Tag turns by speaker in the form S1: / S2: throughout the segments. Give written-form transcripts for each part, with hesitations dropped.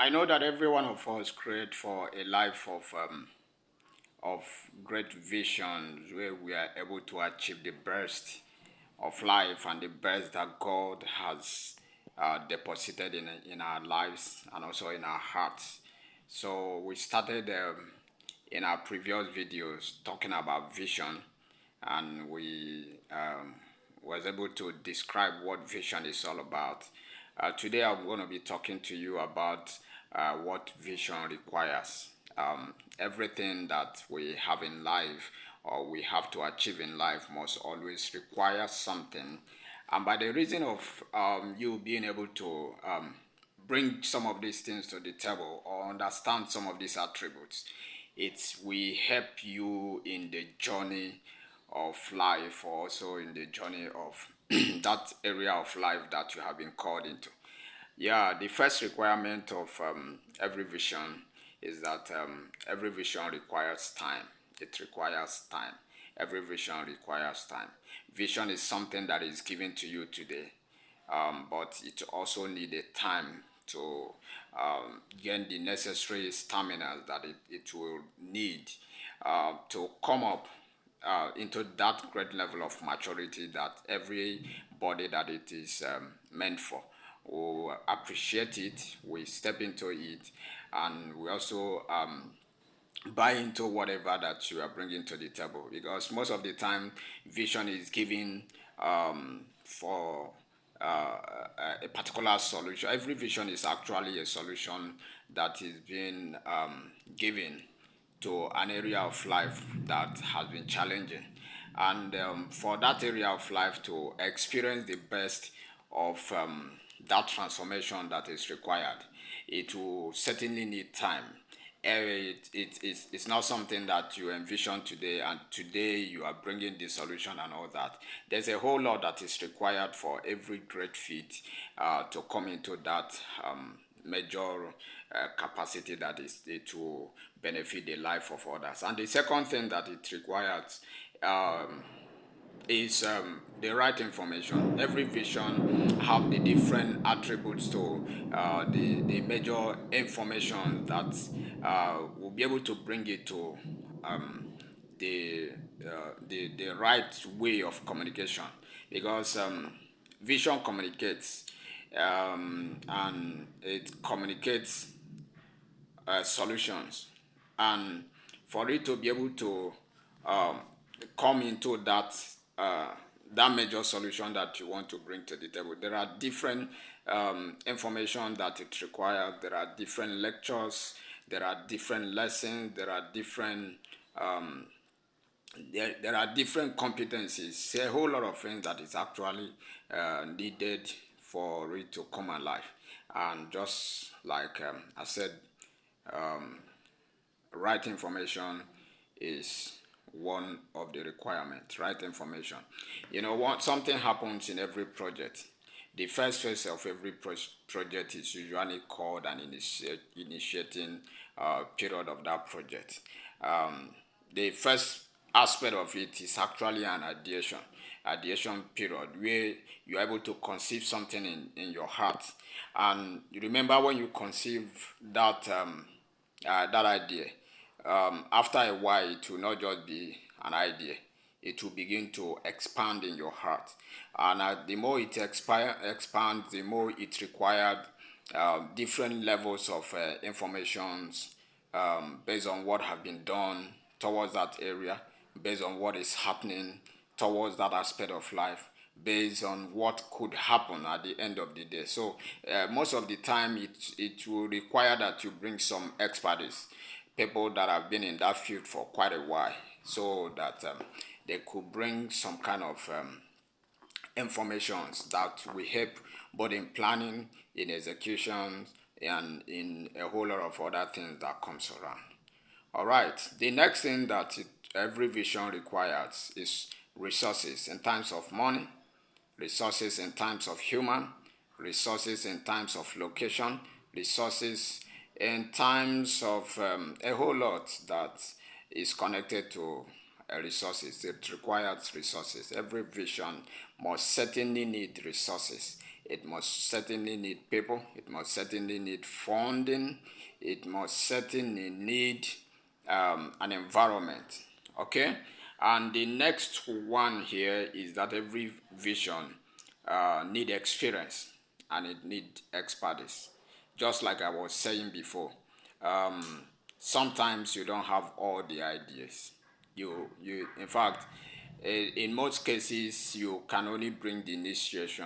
S1: I know that every one of us create for a life of great visions where we are able to achieve the best of life and the best that God has deposited in our lives and also in our hearts. So we started in our previous videos talking about vision, and we was able to describe what vision is all about. Today I'm going to be talking to you about what vision requires. Everything that we have in life or we have to achieve in life must always require something. And by the reason of you being able to bring some of these things to the table or understand some of these attributes, it will help you in the journey of life, or also in the journey of that area of life that you have been called into. Yeah, the first requirement of every vision is that every vision requires time. It requires time. Every vision requires time. Vision is something that is given to you today, but it also needed time to gain the necessary stamina that it will need to come up into that great level of maturity that every body that it is meant for will appreciate it, we step into it, and we also buy into whatever that you are bringing to the table, because most of the time vision is given for a particular solution. Every vision is actually a solution that is being given to an area of life that has been challenging. And for that area of life to experience the best of that transformation that is required, it will certainly need time. It's not something that you envision today and today you are bringing the solution and all that. There's a whole lot that is required for every great feat to come into that major capacity that is to benefit the life of others. And the second thing that it requires is the right information. Every vision have the different attributes to the major information that will be able to bring it to the, the right way of communication, because vision communicates, and it communicates solutions, and for it to be able to um, come into uh, that major solution that you want to bring to the table, there are different information that it requires. There are different lectures, there are different lessons, there are different competencies, a whole lot of things that is actually needed for it to come alive. And just like I said, right information is one of the requirements. Right information. You know what? Something happens in every project. The first phase of every project is usually called an initiating period of that project. The first aspect of it is actually an ideation period, where you're able to conceive something in your heart. And you remember when you conceive that idea, after a while it will not just be an idea, it will begin to expand in your heart. And the more it expands, the more it required different levels of informations based on what have been done towards that area, based on what is happening towards that aspect of life, based on what could happen at the end of the day. So most of the time it will require that you bring some expertise, people that have been in that field for quite a while, so that they could bring some kind of informations that will help both in planning, in execution, and in a whole lot of other things that comes around. All right. The next thing that every vision requires is resources in terms of money, resources in terms of human, resources in terms of location, resources in terms of a whole lot that is connected to resources. It requires resources. Every vision must certainly need resources. it must certainly need people, it must certainly need funding, it must certainly need an environment. Okay? And the next one here is that every vision need experience and it need expertise. Just like I was saying before, um, sometimes you don't have all the ideas. In fact, in most cases, you can only bring the initiation.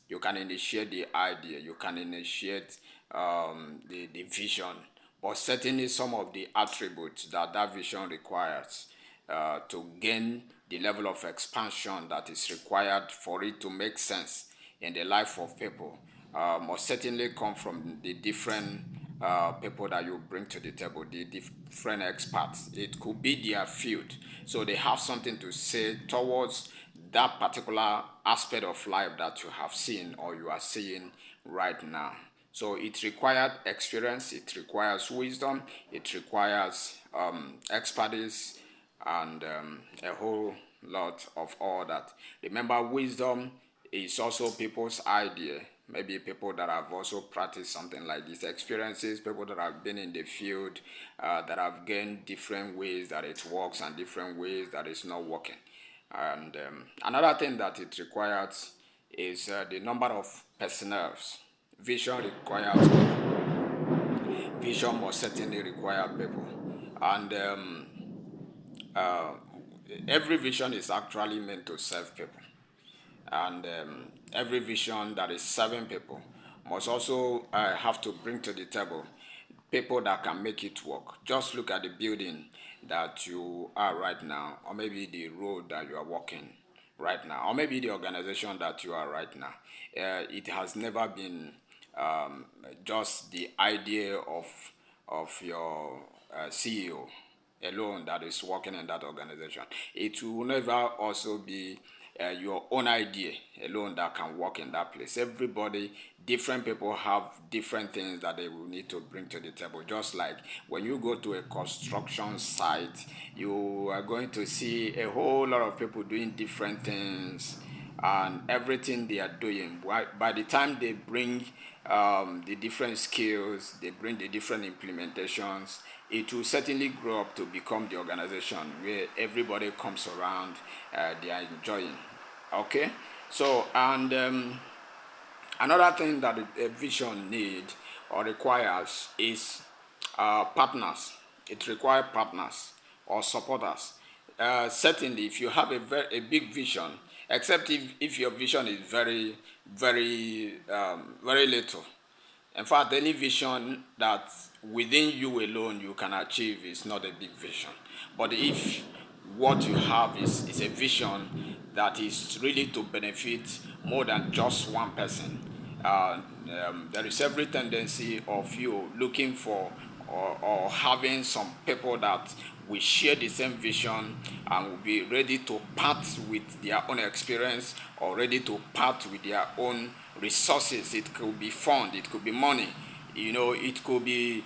S1: You can initiate the idea, you can initiate the vision, but certainly some of the attributes that that vision requires to gain the level of expansion that is required for it to make sense in the life of people must certainly come from the different people that you bring to the table, the different experts. It could be their field, so they have something to say towards that particular aspect of life that you have seen or you are seeing right now. So it requires experience, it requires wisdom, it requires expertise, and a whole lot of all that. Remember, wisdom is also people's idea. Maybe people that have also practiced something like this, experiences, people that have been in the field, that have gained different ways that it works and different ways that it's not working. And another thing that it requires is the number of personnel. Vision requires people. Vision must certainly require people. And uh, every vision is actually meant to serve people. And every vision that is serving people must also have to bring to the table people that can make it work. Just look at the building that you are right now, or maybe the road that you are walking right now, or maybe the organization that you are right now. It has never been just the idea of your CEO alone that is working in that organization. It will never also be your own idea alone that can work in that place. Everybody, different people have different things that they will need to bring to the table. Just like when you go to a construction site, you are going to see a whole lot of people doing different things and everything they are doing. By the time they bring the different skills, they bring the different implementations, it will certainly grow up to become the organization where everybody comes around, they are enjoying. Okay? So, and another thing that a vision needs or requires is partners. It requires partners or supporters. Certainly, if you have a big vision, except if your vision is very little. In fact, any vision that within you alone you can achieve is not a big vision. But if what you have is a vision that is really to benefit more than just one person, there is every tendency of you looking for or having some people that will share the same vision and will be ready to part with their own experience or ready to part with their own resources. It could be fund, it could be money, it could be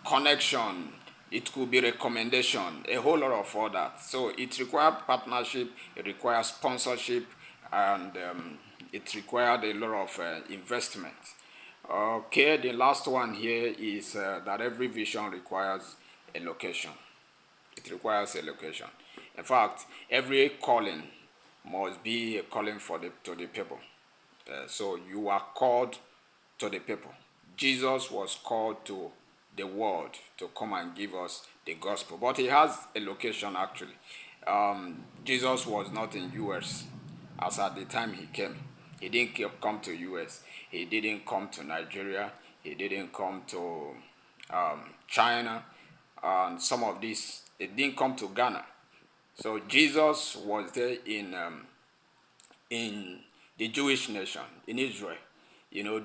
S1: connection, it could be recommendation, a whole lot of all that. So it requires partnership, it requires sponsorship, and it required a lot of investment. Okay, the last one here is that every vision requires a location. It requires a location. In fact, every calling must be a calling to the people. So you are called to the people. Jesus was called to the world to come and give us the gospel, but he has a location actually. Jesus was not in US as at the time he came. He didn't come to US. He didn't come to Nigeria. He didn't come to China. And some of these, it didn't come to Ghana. So Jesus was there in the Jewish nation, in Israel,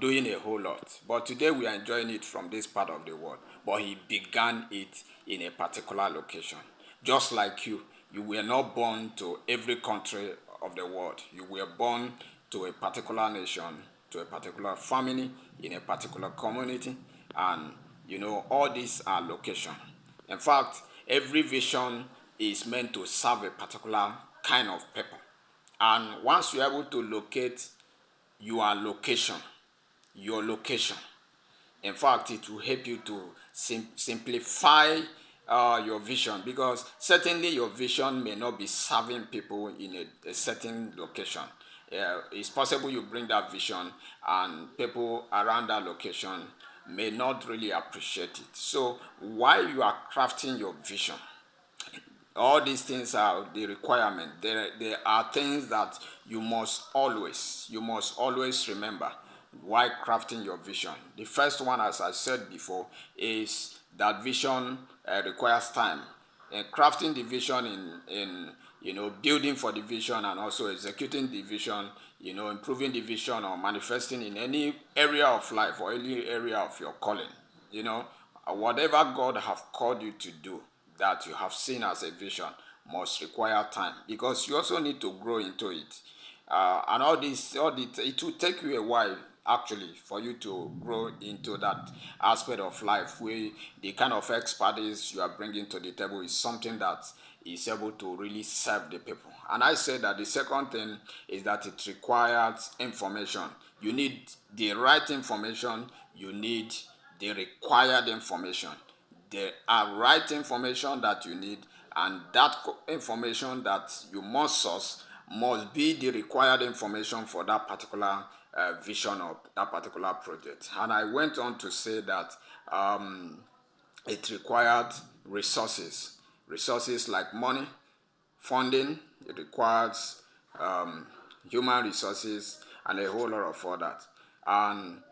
S1: doing a whole lot. But today we are enjoying it from this part of the world. But he began it in a particular location. Just like you were not born to every country of the world. You were born to a particular nation, to a particular family, in a particular community. And, all these are location. In fact, every vision is meant to serve a particular kind of people. And once you're able to locate your location. Your location. In fact, it will help you to simplify your vision, because certainly your vision may not be serving people in a certain location. It's possible you bring that vision and people around that location may not really appreciate it. So while you are crafting your vision, all these things are the requirement. There are things that you must always remember while crafting your vision. The first one, as I said before, is that vision requires time. And crafting the vision in building for the vision and also executing the vision, improving the vision or manifesting in any area of life or any area of your calling, whatever God have called you to do that you have seen as a vision must require time, because you also need to grow into it. And it will take you a while actually for you to grow into that aspect of life where the kind of expertise you are bringing to the table is something that is able to really serve the people. And I say that the second thing is that it requires information. You need the right information, you need the required information. There are right information that you need, and that information that you must source must be the required information for that particular vision of that particular project. And I went on to say that it required resources like money, funding. It requires human resources and a whole lot of that. And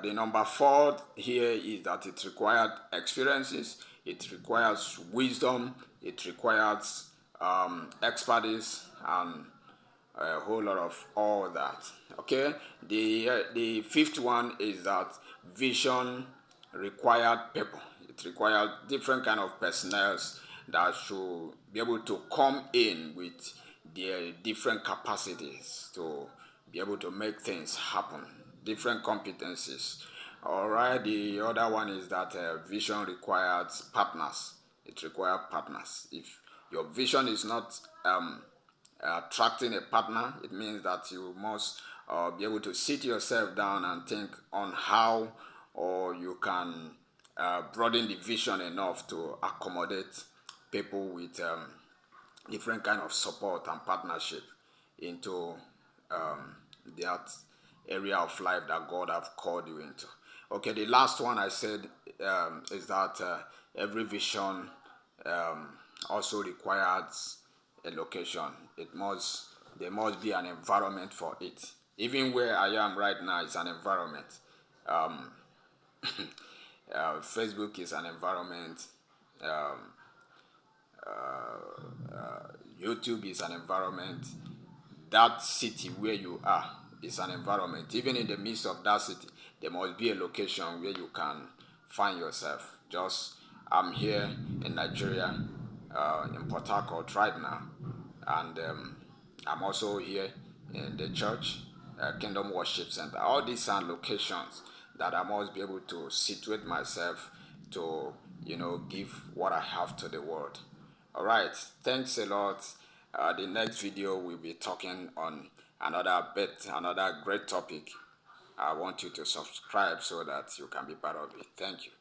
S1: the number four here is that it required experiences, it requires wisdom, it requires expertise, and a whole lot of all that. Okay, the fifth one is that vision required people. It required different kind of personnel that should be able to come in with their different capacities to be able to make things happen, different competencies. All right, the other one is that vision requires partners. It requires partners. If your vision is not attracting a partner, it means that you must be able to sit yourself down and think on how or you can broaden the vision enough to accommodate people with different kind of support and partnership into that area of life that God have called you into. Okay, the last one I said is that every vision also requires a location. There must be an environment for it. Even where I am right now is an environment. Facebook is an environment. YouTube is an environment. That city where you are is an environment. Even in the midst of that city, there must be a location where you can find yourself. I'm here in Nigeria, in Port Harcourt right now, and I'm also here in the church, Kingdom Worship Center. All these are locations that I must be able to situate myself to, give what I have to the world. All right, thanks a lot. The next video we'll be talking on another great topic. I want you to subscribe so that you can be part of it. Thank you.